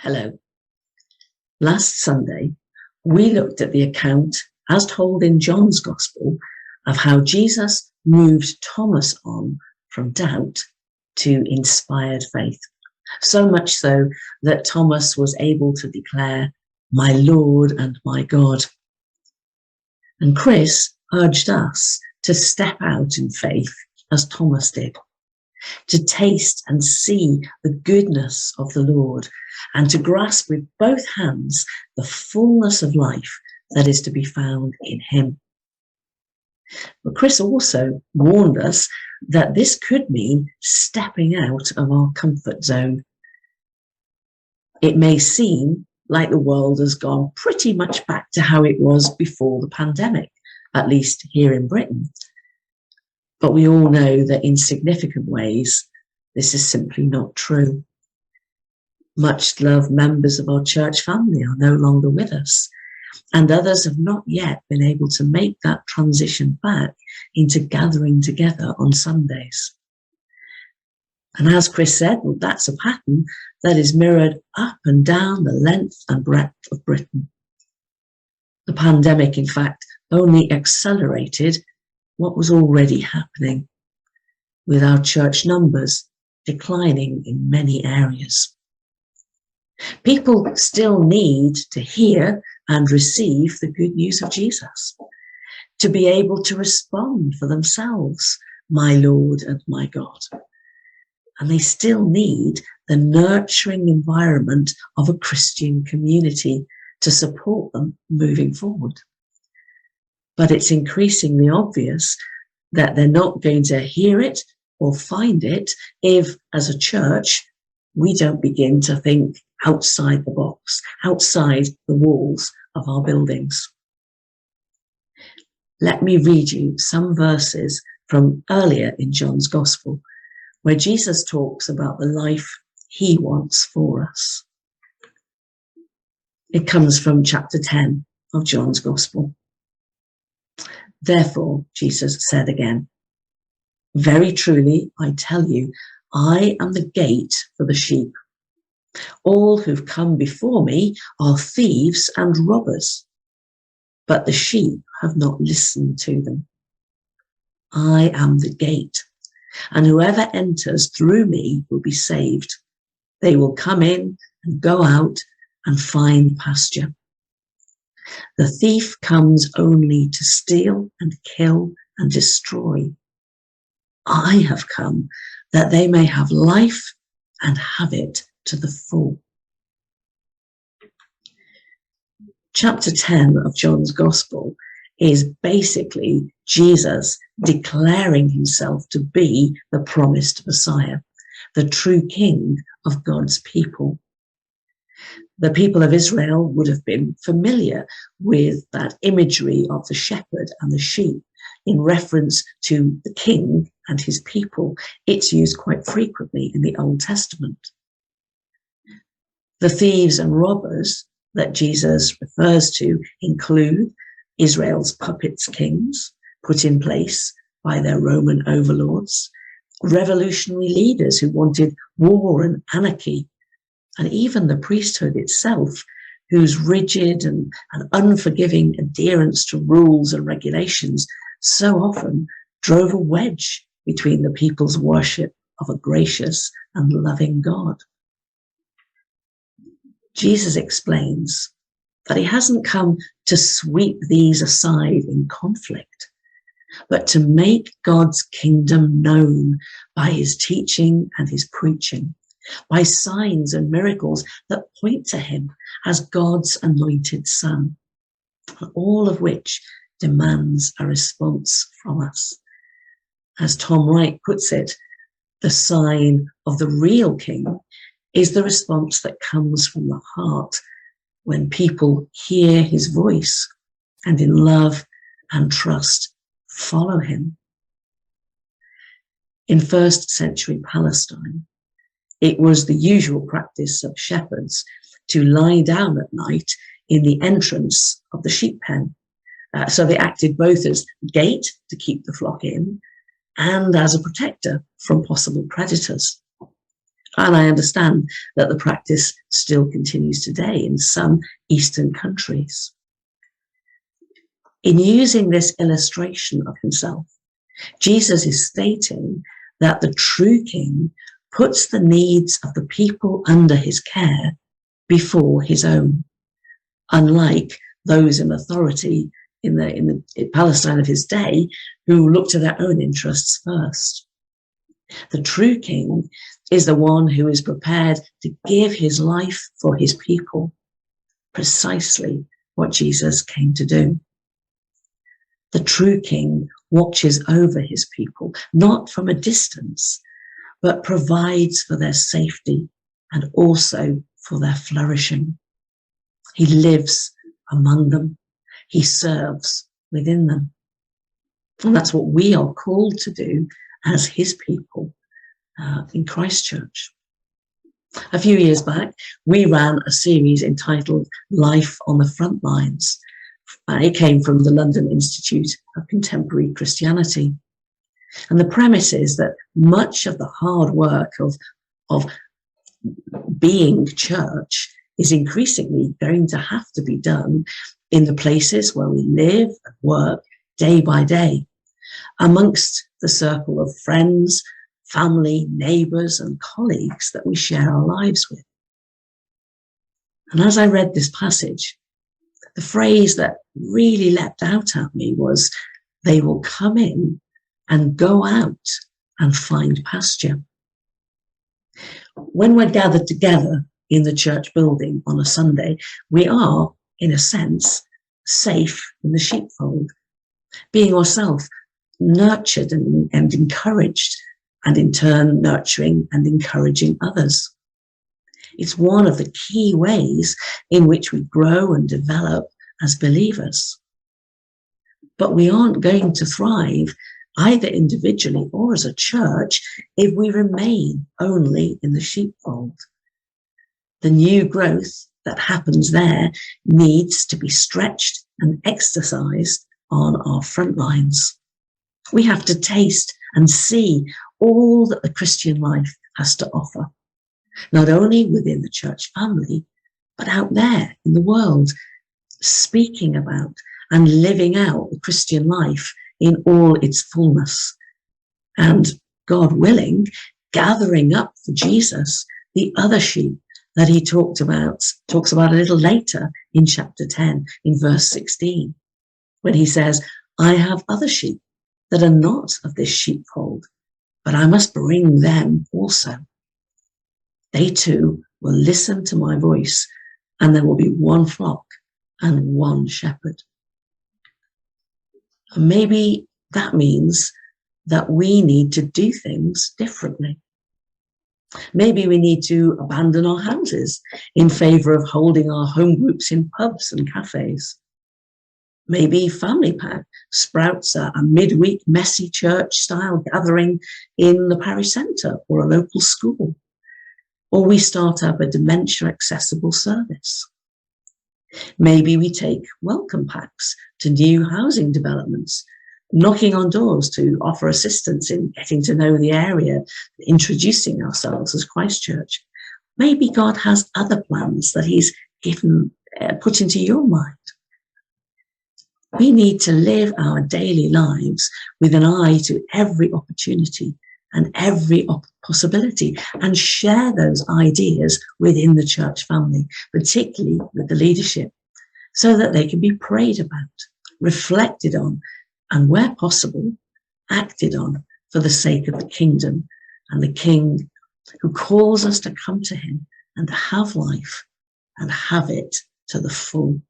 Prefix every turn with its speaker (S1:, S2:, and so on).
S1: Hello. Last Sunday, we looked at the account, as told in John's Gospel, of how Jesus moved Thomas on from doubt to inspired faith. So much so that Thomas was able to declare, "My Lord and my God." And Chris urged us to step out in faith as Thomas did, to taste and see the goodness of the Lord, and to grasp with both hands the fullness of life that is to be found in him. But Chris also warned us that this could mean stepping out of our comfort zone. It may seem like the world has gone pretty much back to how it was before the pandemic, at least here in Britain. But we all know that in significant ways, this is simply not true. Much loved members of our church family are no longer with us, and others have not yet been able to make that transition back into gathering together on Sundays. And as Chris said, well, that's a pattern that is mirrored up and down the length and breadth of Britain. The pandemic, in fact, only accelerated what was already happening, with our church numbers declining in many areas. People still need to hear and receive the good news of Jesus, to be able to respond for themselves, "My Lord and my God." And they still need the nurturing environment of a Christian community to support them moving forward. But it's increasingly obvious that they're not going to hear it or find it if, as a church, we don't begin to think outside the box, outside the walls of our buildings. Let me read you some verses from earlier in John's Gospel, where Jesus talks about the life he wants for us. It comes from chapter 10 of John's Gospel. "Therefore," Jesus said again, "very truly, I tell you, I am the gate for the sheep. All who've come before me are thieves and robbers, but the sheep have not listened to them. I am the gate, and whoever enters through me will be saved. They will come in and go out and find pasture. The thief comes only to steal and kill and destroy. I have come that they may have life and have it to the full." Chapter 10 of John's Gospel is basically Jesus declaring himself to be the promised Messiah, the true King of God's people. The people of Israel would have been familiar with that imagery of the shepherd and the sheep in reference to the king and his people. It's used quite frequently in the Old Testament. The thieves and robbers that Jesus refers to include Israel's puppet kings put in place by their Roman overlords, revolutionary leaders who wanted war and anarchy, and even the priesthood itself, whose rigid and unforgiving adherence to rules and regulations so often drove a wedge between the people's worship of a gracious and loving God. Jesus explains that he hasn't come to sweep these aside in conflict, but to make God's kingdom known by his teaching and his preaching, by signs and miracles that point to him as God's anointed Son, all of which demands a response from us. As Tom Wright puts it, the sign of the real King is the response that comes from the heart when people hear his voice and in love and trust follow him. In first century Palestine, it was the usual practice of shepherds to lie down at night in the entrance of the sheep pen. So they acted both as gate to keep the flock in and as a protector from possible predators. And I understand that the practice still continues today in some Eastern countries. In using this illustration of himself, Jesus is stating that the true king puts the needs of the people under his care before his own, unlike those in authority in Palestine of his day who looked to their own interests first. The true king is the one who is prepared to give his life for his people, precisely what Jesus came to do. The true king watches over his people, not from a distance, but provides for their safety and also for their flourishing. He lives among them. He serves within them. And that's what we are called to do as his people in Christchurch. A few years back, we ran a series entitled Life on the Front Lines. It came from the London Institute of Contemporary Christianity. And the premise is that much of the hard work of being church is increasingly going to have to be done in the places where we live and work day by day, amongst the circle of friends, family, neighbours and colleagues that we share our lives with. And as I read this passage, the phrase that really leapt out at me was, they will come in and go out and find pasture. When we're gathered together in the church building on a Sunday, we are, in a sense, safe in the sheepfold, being ourselves nurtured and encouraged, and in turn nurturing and encouraging others. It's one of the key ways in which we grow and develop as believers. But we aren't going to thrive either individually or as a church if we remain only in the sheepfold. The new growth that happens there needs to be stretched and exercised on our front lines. We have to taste and see all that the Christian life has to offer, not only within the church family, but out there in the world, speaking about and living out the Christian life in all its fullness. And God willing, gathering up for Jesus the other sheep that he talks about a little later in chapter 10, in verse 16, when he says, I have other sheep that are not of this sheepfold, but I must bring them also. They too will listen to my voice, and there will be one flock and one shepherd. And maybe that means that we need to do things differently. Maybe we need to abandon our houses in favour of holding our home groups in pubs and cafes. Maybe Family Pack sprouts a midweek messy church-style gathering in the parish centre or a local school. Or we start up a dementia-accessible service. Maybe we take welcome packs to new housing developments, knocking on doors to offer assistance in getting to know the area, introducing ourselves as Christchurch. Maybe God has other plans that he's put into your mind. We need to live our daily lives with an eye to every opportunity and every possibility, and share those ideas within the church family, particularly with the leadership, so that they can be prayed about, reflected on, and where possible, acted on for the sake of the kingdom and the King who calls us to come to him and to have life and have it to the full.